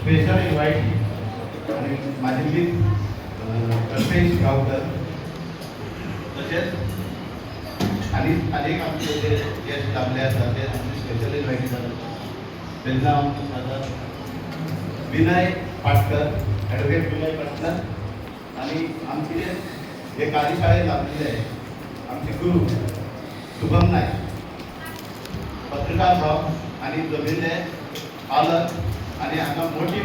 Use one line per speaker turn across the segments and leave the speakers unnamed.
Special invite आणि माझे मित्र कल्पेश गावकर तसेच आणि अनेक आमचे जे गेस्ट लाभले असतात ते आमचे स्पेशल इन्व्हाईट झालं. त्यांचं नाव माझं विनय पाटकर, ॲडव्होकेट विनय पाटकर. आणि आमचे जे कार्यशाळेत लाभलेले आहे आमचे गुरु शुभम नाईक, पत्रकार भाव आणि जमिले पालक आणि हांगा मोठी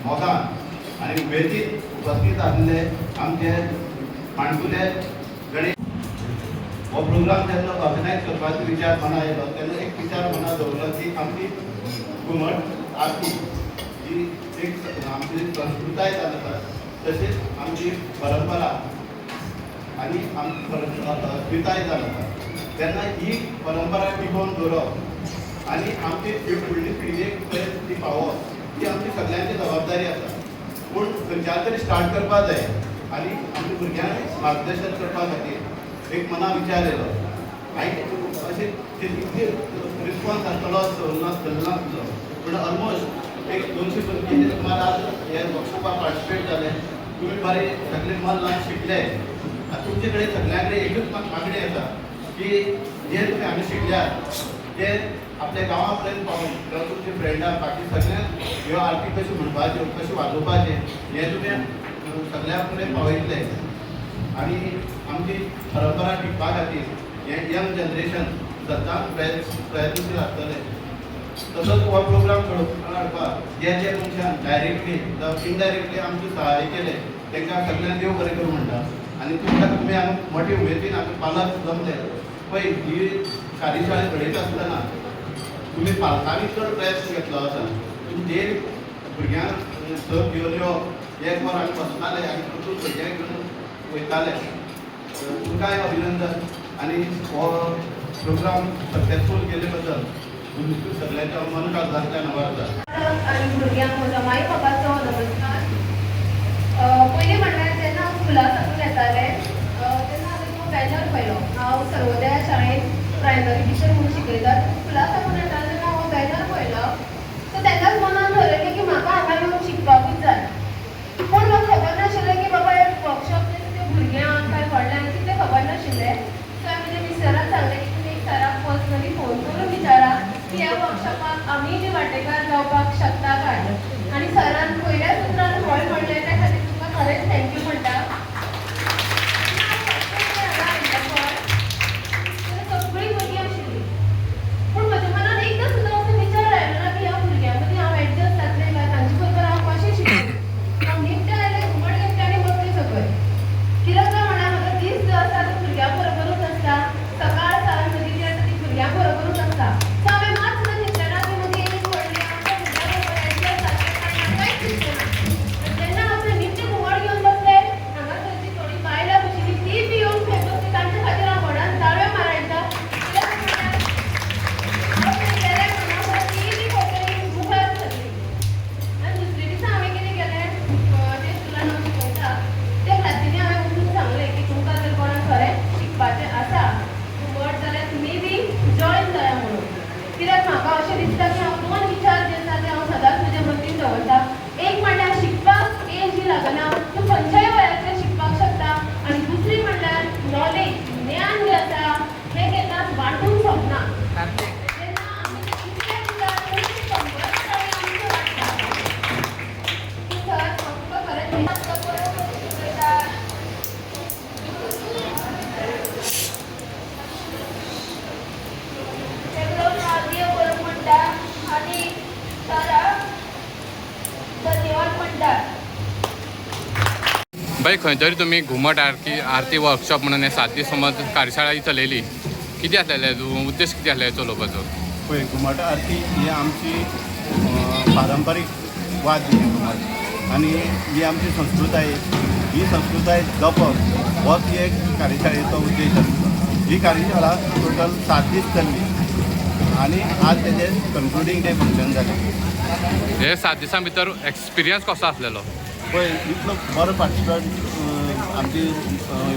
मोगान आणि उमेदीत उपस्थित आसले आमचे माणकुले गणेश. हो प्रोग्राम जेन्ना ऑर्गनायज करपाचो विचार मना येयलो तेन्ना एक विचार मना दवरलो की आमची घुमट आरती ही एक आमची संस्कृताय जावन आसा, तशीच आमची परंपरा आणि आमची अस्मिताय जावन आसा. तेन्ना ही परंपरा टिकोवन दवरप आणि आमची फुडली पिळगेक ती पावोवप ही आमची सगळ्यांची जबाबदारी आसा. पूण खंयच्यान तरी स्टार्ट करपा जाय आनी आमच्या भुरग्यांक मार्गदर्शन करपा खातीर एक मना विचार येयलो. हांवें अशें तितली रिस्पॉन्स आसतलो नासलो, पूण ऑलमोस्ट एक 200 भुरगीं सुमार आज हे वर्कशॉपाक पार्टिसिपेट जाले. तुमी बरे सगळे मन लावन शिकले. तुमचे कडेन सगळ्यां कडेन एकूच मागणी आसा की जे तुमी हांगा शिकल्यात ते आपल्या गांवा पर्यंत पावून किंवा तुमचे फ्रेंडां बाकी सगळ्यांक ह्यो आरती कशी म्हणपाच्यो कशी वाजोवपाचें हें तुमी सगळ्या कडेन पावयतले. आनी आमची परंपरा टिकपा खातीर हें यंग जनरेशन सदांच प्रयत्नशील आसतले. तसोच हो प्रोग्राम घडोवन हाडपाक जे जे मनशान डायरेक्टली जावं इनडायरेक्टली आमचे सहाय्य केले तांकां सगळ्यांक देव बरें करूं म्हणटा. आनी तुमकां तुमी हांगा मोठे उमेदीन आमी पालक जमले पळय ही कार्यशाळा घडयत आसतना तुमी पालकांनी चड प्रयत्न घेतलो आसा. तुमी जे भुरग्यांक सर घेवन येवप एक वर आमी बसताले आनी तुमकां भुरग्यांक घेवन वयताले. तुमकांय अभिनंदन. आनी हो प्रोग्राम सक्सेसफूल केले बद्दल तुमच्या सगळ्यांच्या मनकाळजांतल्यान आभार.
आणि भुरग्यांक म्हजो माय बापाचो नमस्कार. पयलीं म्हणल्यार जेन्ना हांव स्कुलाक साकून येतालें तेन्ना हांवें तो बॅनर पळयलो. हांव सर्वोदया शाळेंत प्रायमरी टिचर म्हणून शिकयता. स्कुलाक साकून येताले तेन्ना हो बॅनर पळयलो. सो तेन्नाच मनान ठरयलें की म्हाका हांगा येवन शिकपाकूच जाय. पूण म्हाका खबर नाशिल्लें की बाबा एक वर्कशॉप ते भुरग्यांक काय व्हडल्यांक कितें खबर नाशिल्लें. सो हांवें म्हज्या मिस्टराक सांगलें की तुमी एक सराक पर्सनली फोन करून विचारा की ह्या वर्कशॉपाक आमी बी वांटेकार जावपाक शकता काय. आनी सरान पयल्याच उतरान हय म्हणलें. त्या खातीर तुमकां खरेंच थँक्यू म्हणटा. सगळीं भुरगीं आशिल्लीं, पूण म्हज्या मनान एकदां सुद्दां असो विचार आयलो ना की ह्या भुरग्यां मदीं हांव एडजस्ट जातलें काय, तांचे बरोबर हांव कशें शिकतलें. हांव निट्ट आयलें, घुमट घेतलें आनी बसलें सकयल. कित्याक काय म्हणल्यार म्हाका दीस जो आसा तो भुरग्यां बरोबरूच आसता. सकाळ सांज म्हजी जी आसा ती भुरग्यां बरोबरूच आसता. सो हांवें मात सुद्दां चिंतलें ना की मदीं एक व्हडली आमच्या भुरग्यां बरोबर एडजस्ट जातलें काय ना, कांयच चिंतलें ना. जेन्ना हांव निट्ट घुमट घेवन बसलें, हांगा थंयची थोडीं बायलां बशिल्लीं तीं बी येवन थंय बसलीं. तांचे खातीर हांव व्हडान ताळयो मारयता. कित्याक म्हणल्यार हांव गेलें म्हणा तीं बी खंय तरी मुखार सरलीं. आनी दुसरे दिसा हांवें कितें केलें, जे स्कुलान हांव शिकयता त्या क्लासींनी हांवें वचून सांगलें की तुमकां जर कोणाक खरें शिकपाचें आसा घुमट जाल्यार तुमी बी जॉयन जाया म्हणून. कित्याक म्हाका अशें दिसता की हांव 2 विचार जे आसा ते हांव सदांच म्हज्या मतीन दवरता. एक म्हणल्यार शिकपाक एज जी लागना, तूं खंयच्याय वयाचेर शिकपाक शकता. आनी दुसरी म्हणल्यार नॉलेज, ज्ञान जें आसा हें केन्नाच वांटून सोंपना. जेन्ना आमी कितलें उरता तेन्ना 100 आमचो वांटटा. सर म्हाका खरेंच शिकयता. देव बरो म्हणटा आनी सराक धन्यवाद म्हणटा.
बाई खंय तरी तुमी घुमट आरती वर्कशॉप म्हणून हे 7 दीस समज कार्यशाळा ही चलयली, कितें आसलेलें उद्देश कितें आसलें चलोवपाचो?
पळय घुमट आरती ही आमची पारंपारीक वाद्य घुमट आनी ही आमची संस्कृताय. ही संस्कृताय जपप होच एक कार्यशाळेचो उद्देश आसलो. ही कार्यशाळा टोटल 7 दीस चल्ली आनी आज तेजें कन्क्लुडींग डे फंक्शन जालें.
हे 7 दिसां भितर एक्सपिरियन्स कसो आसलेलो?
पळय इतलो बरो पार्टिसिपेट आमची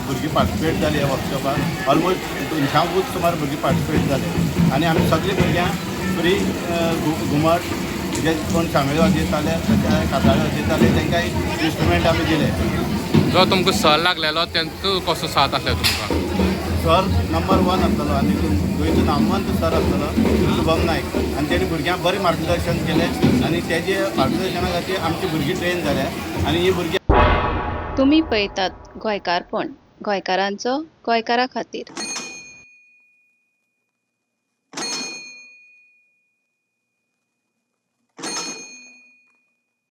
भुरगीं पार्टिसिपेट जाली ह्या वर्कशॉपाक. ऑलमोस्ट 200 सुमार भुरगीं पार्टिसिपेट जाले आनी आमी सगळीं भुरग्यांक फ्री घुमट जे कोण शामेळ वाजयताले तशें काताळे वाजयताले तांकांय इन्स्ट्रुमेंट आमी दिले.
जो तुमकां सर लागलेलो तेंचो कसो साथ आसलो तुमकां?
सर नंबर 1 आसतलो आनी गोंयचो नामवंत सर आसतलो शुभम नायक आनी तेणी भुरग्यांक बरें मार्गदर्शन केलें आनी तेजे मार्गदर्शना खातीर आमची भुरगीं ट्रेन जाल्या आनी ही भुरगीं
तुम्ही पळयतात गोंयकारपण गोंयकारांचो गोंयकारा खातीर.